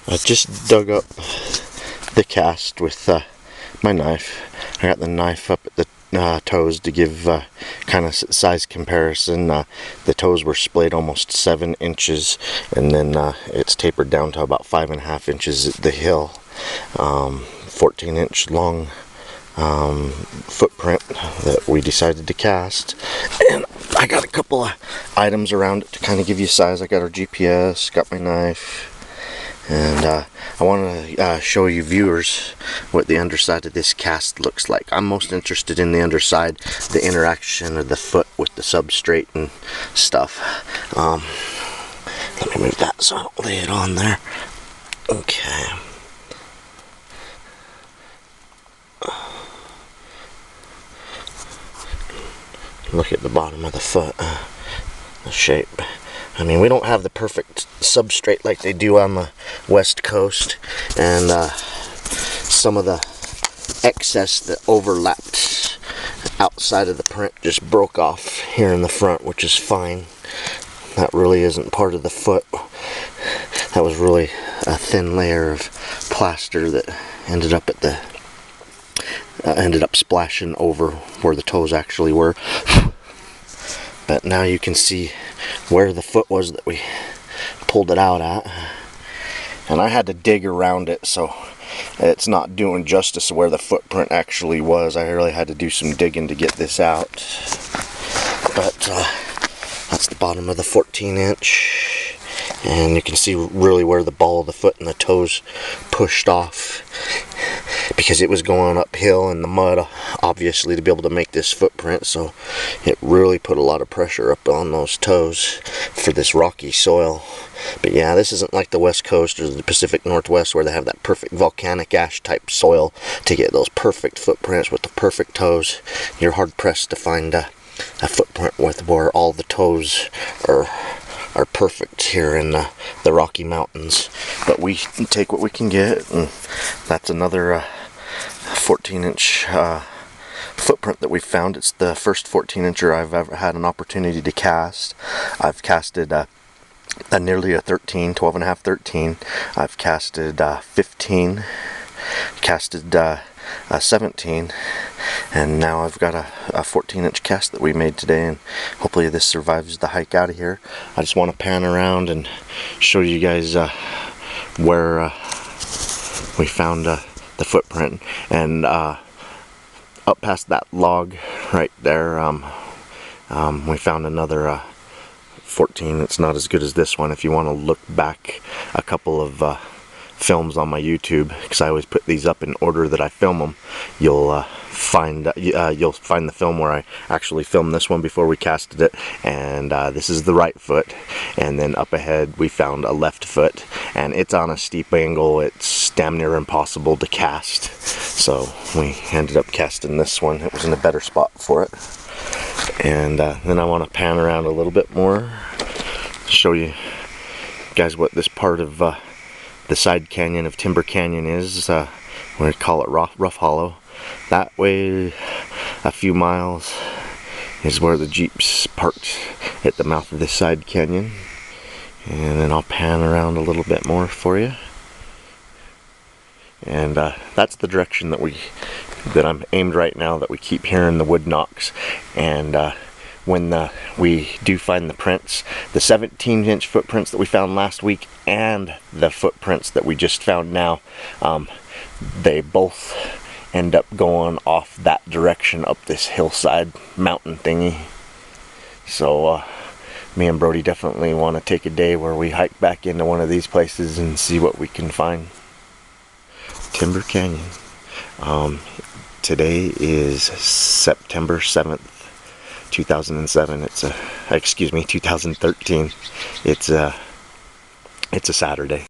I just dug up the cast with my knife. I got the knife up at the toes to give kind of size comparison. The toes were splayed almost 7 inches, and then it's tapered down to about 5.5 inches at the heel. 14-inch long footprint that we decided to cast, and I got a couple of items around it to kind of give you size. I got our GPS, got my knife, and I want to show you viewers what the underside of this cast looks like. I'm most interested in the underside, the interaction of the foot with the substrate and stuff. Let me move that so I don't lay it on there. Okay. Look at the bottom of the foot, the shape. I mean, we don't have the perfect substrate like they do on the West Coast, and some of the excess that overlapped outside of the print just broke off here in the front, which is fine. That really isn't part of the foot. That was really a thin layer of plaster that ended up at the ended up splashing over where the toes actually were. But now you can see where the foot was that we pulled it out at, and I had to dig around it, so it's not doing justice to where the footprint actually was. I really had to do some digging to get this out. But that's the bottom of the 14-inch, and you can see really where the ball of the foot and the toes pushed off, because it was going uphill in the mud, obviously, to be able to make this footprint. So it really put a lot of pressure up on those toes for this rocky soil. But yeah, this isn't like the West Coast or the Pacific Northwest, where they have that perfect volcanic ash type soil to get those perfect footprints with the perfect toes. You're hard pressed to find a footprint with where all the toes are perfect here in the Rocky Mountains. But we take what we can get, and that's another 14-inch footprint that we found. It's the first 14-incher I've ever had an opportunity to cast. I've casted nearly a 13, 12.5, 13. I've casted 15, casted 17, and now I've got a 14-inch cast that we made today, and hopefully this survives the hike out of here. I just want to pan around and show you guys where we found the footprint, and up past that log right there, we found another 14. It's not as good as this one. If you want to look back a couple of films on my YouTube, because I always put these up in order that I film them, you'll find the film where I actually filmed this one before we casted it, and this is the right foot, and then up ahead we found a left foot, and it's on a steep angle. It's damn near impossible to cast, so we ended up casting this one. It was in a better spot for it. And then I want to pan around a little bit more, show you guys what this part of the side canyon of Timber Canyon is. We call it Rough Hollow. That way a few miles is where the Jeep's parked at the mouth of this side canyon. And then I'll pan around a little bit more for you. And that's the direction that I'm aimed right now, that we keep hearing the wood knocks. And when we do find the prints, the 17-inch footprints that we found last week and the footprints that we just found now, they both end up going off that direction up this hillside mountain thingy. So me and Brody definitely want to take a day where we hike back into one of these places and see what we can find. Timber Canyon. Today is September 7th, 2007. It's 2013. It's a Saturday.